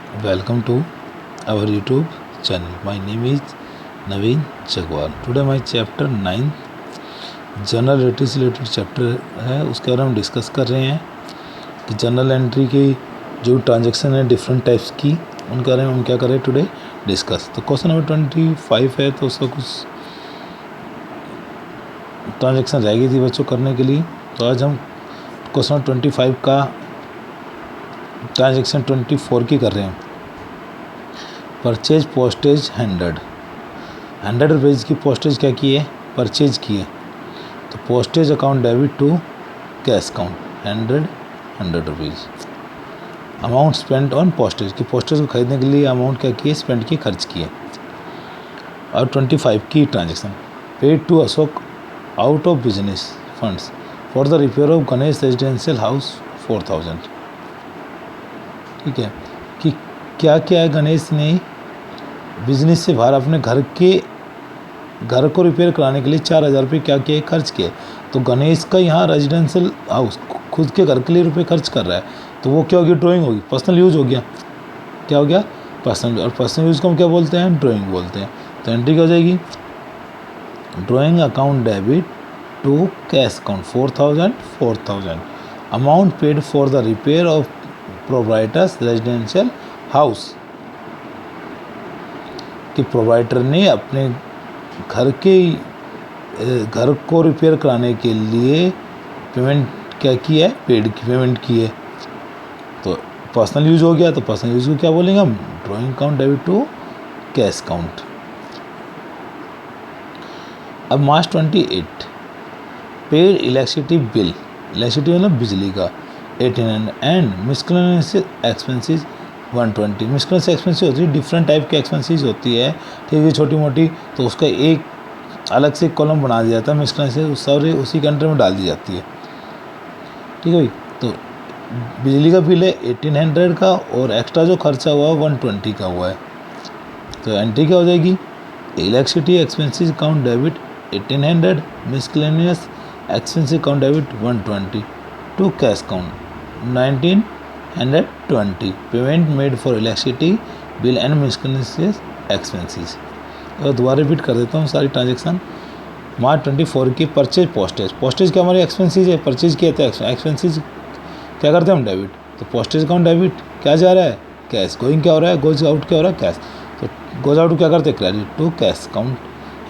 Welcome to our YouTube channel. My name is Naveen Chagwal. Today my chapter 9 journal entry से related chapter है, उसके बारे में discuss कर रहे हैं कि जर्नल एंट्री की जो ट्रांजैक्शन है डिफरेंट टाइप्स की, उनके बारे में हम क्या करें टुडे डिस्कस। तो क्वेश्चन नंबर 25 है, तो उसका कुछ ट्रांजैक्शन रह गई थी बच्चों करने के लिए। तो आज हम क्वेश्चन नंबर 25 का ट्रांजैक्शन 24 की कर रहे हैं। परचेज पोस्टेज 100 रुपीज़ की पोस्टेज क्या की है, परचेज की है। तो postage account debit to cash account 100 rupees. Amount spend on postage की पोस्टेज को खरीदने के लिए अमाउंट क्या की है, स्पेंड की, खर्च की है। और 25 की transaction paid to Ashok out of business funds for the repair of Ganesh residential house 4000। ठीक है कि क्या क्या है, गणेश ने बिजनेस से बाहर अपने घर को रिपेयर कराने के लिए 4000 रुपये क्या किए, खर्च किए। तो गणेश का यहाँ रेजिडेंशियल हाउस खुद के घर के लिए रुपये खर्च कर रहा है, तो वो क्या होगी, ड्राइंग होगी, पर्सनल यूज़ हो गया। क्या हो गया, पर्सनल। और पर्सनल यूज़ को हम क्या बोलते हैं, ड्राइंग बोलते हैं। तो एंट्री क्या हो जाएगी, drawing account debit to cash account 4000। Amount paid for the repair of proprietor's residential house कि प्रोवाइटर ने अपने घर को रिपेयर कराने के लिए पेमेंट क्या की है, पेड की पेमेंट की है। तो पर्सनल यूज़ हो गया, तो पर्सनल यूज़ को क्या बोलेंगे हम, drawing account debit to cash account. अब March 28 paid electricity bill, electricity मतलब बिजली का 1800 and miscellaneous expenses 120। Miscellaneous expenses होती है, डिफरेंट टाइप के एक्सपेंसेस होती है, ठीक है, छोटी मोटी। तो उसका एक अलग से कॉलम बना दिया जाता है, मिसलेनियस सारी उसी के अंडर में डाल दी जाती है। ठीक है भाई। तो बिजली का बिल है 1800 का, और एक्स्ट्रा जो खर्चा हुआ 120 का हुआ है। तो एंट्री क्या हो जाएगी, electricity expenses account debit 1800, miscellaneous expenses account debit 120 to cash account 1920। Payment made for electricity bill and miscellaneous expenses. और दोबारा रिपीट कर देता हूँ सारी ट्रांजेक्शन। मार्च 24 की परचेज पोस्टेज क्या हमारी एक्सपेंसेस है, परचेज किया था एक्सपेंसेस क्या करते हैं हम, डेबिट। तो पोस्टेज अकाउंट डेबिट क्या जा रहा है, कैश। गोइंग क्या हो रहा है, गोज आउट क्या हो रहा है, कैश। तो गोज आउट क्या करते हैं, क्रेडिट टू कैश अकाउंट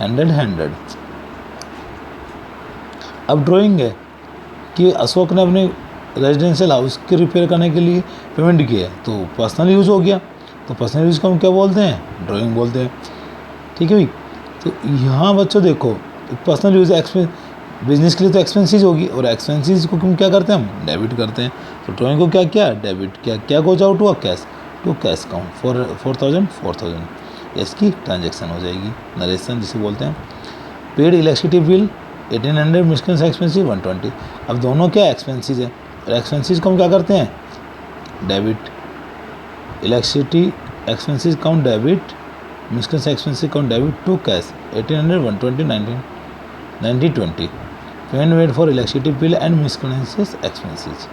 100। अब ड्राइंग है कि अशोक ने अपने रेजिडेंशियल हाउस के रिपेयर करने के लिए पेमेंट की है, तो पर्सनल यूज़ हो गया। तो पर्सनल यूज़ को हम क्या बोलते हैं, ड्राइंग बोलते हैं। ठीक है भाई। तो यहाँ बच्चों देखो, पर्सनल यूज़ एक्सपेंस बिजनेस के लिए तो एक्सपेंसेस होगी, और एक्सपेंसेस को हम क्या करते हैं, हम डेबिट करते हैं। तो ड्राइंग को क्या किया, डेबिट किया, क्या गोज आउट हुआ, कैश टू कैश अकाउंट 4000। इसकी ट्रांजेक्शन हो जाएगी, नरेशन जिसे बोलते हैं। Paid electricity bill 1800, miscellaneous expenses 120। अब दोनों क्या एक्सपेंसिस है, और एक्सपेंसिस को हम क्या करते हैं, debit. Electricity expenses account debit, miscellaneous expenses account debit to cash 1800 120 9020। Payment made for electricity bill and miscellaneous expenses.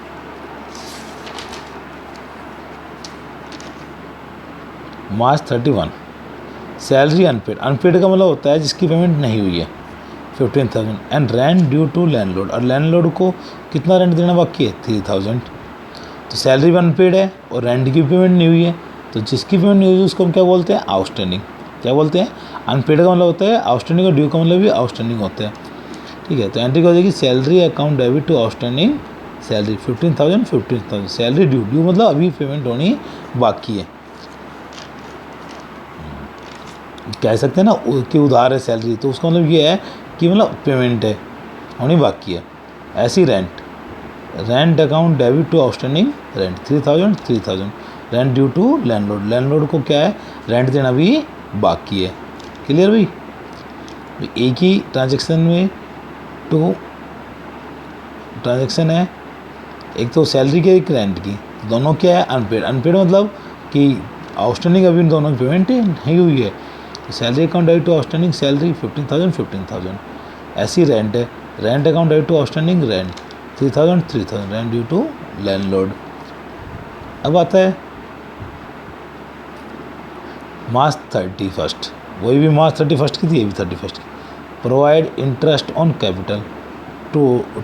March 31 salary unpaid, unpaid का मतलब होता है जिसकी पेमेंट नहीं हुई है 15,000 and rent due to landlord, और लैंडलॉर्ड को कितना रेंट देना बाकी है, 3000। तो सैलरी भी अनपेड है और रेंट की पेमेंट नहीं हुई है। तो जिसकी पेमेंट नहीं हुई है उसको हम क्या बोलते हैं, आउटस्टैंडिंग। क्या बोलते हैं, अनपेड का मतलब होता है आउटस्टैंडिंग, और ड्यू का मतलब भी आउटस्टैंडिंग होता है। ठीक है। तो एंट्री क्या हो जाएगी, salary account debit to outstanding salary 15,000 salary due मतलब अभी पेमेंट होनी बाकी है, कह सकते हैं ना कि उधार है सैलरी। तो उसका मतलब ये है कि मतलब पेमेंट है, होनी बाकी है। ऐसी rent account debit to outstanding rent 3000 rent due to landlord को क्या है, रेंट देना भी बाकी है। क्लियर भाई। एक ही ट्रांजेक्शन में 2 ट्रांजेक्शन है, एक तो सैलरी की, एक रेंट की। दोनों क्या है, अनपेड। अनपेड मतलब कि आउटस्टैंडिंग अभी दोनों की पेमेंट नहीं हुई है। तो salary account debit to outstanding salary 15,000। ऐसी रेंट है, rent account debit to outstanding rent 3000 rent due to landlord. अब आता है मार्च 31, वही भी मार्च 31 की थी, ये भी 31 की। Provide interest on capital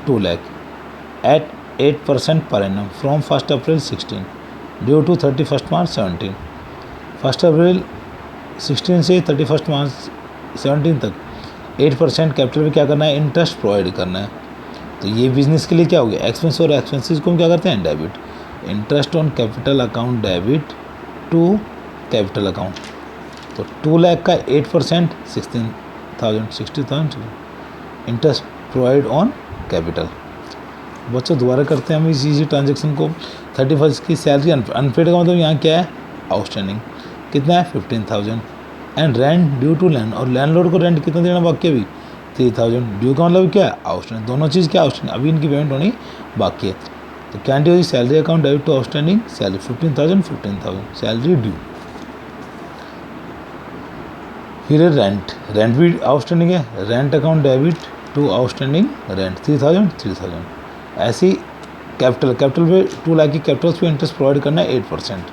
2 lakh at 8% per annum from 1 April 16 due to 31 March 17। 1 अप्रैल 16 से 31 मार्च 17 तक 8% कैपिटल पे क्या करना है, इंटरेस्ट प्रोवाइड करना है। तो ये बिजनेस के लिए क्या हो गया, एक्सपेंस और एक्सपेंसेस को हम क्या करते हैं, debit. Interest on capital account debit to capital account. तो 2 लाख का 8% 60,000 इंटरेस्ट प्रोवाइड ऑन कैपिटल। बच्चों दोबारा करते हैं हम इसी ट्रांजेक्शन को। 31 की सैलरी अनपेड का मतलब यहाँ क्या है, आउटस्टैंडिंग कितना है 15,000 and rent due to land, और लैंडलॉर्ड को रेंट कितना देना बाकी है अभी 3,000। ड्यू का मतलब क्या है, आउटस्टैंडिंग। दोनों चीज़ क्या आउटस्टैंडिंग, अभी इनकी पेमेंट होनी बाकी है। तो can due salary account debit to outstanding salary 15,000 salary due. फिर रेंट, रेंट भी आउटस्टैंडिंग है, rent account debit to outstanding rent 3,000। ऐसे ही कैपिटल पे 2 लाख की कैपिटल पे इंटरेस्ट प्रोवाइड करना है 8%।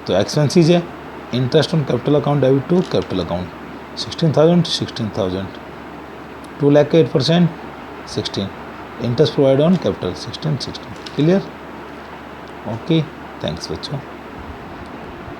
तो एक्सपेंसिज है, interest on capital account debit to capital account 16,000 2 lakh का 8% 16 interest provide on capital 16। Clear? Okay, thanks बच्चों।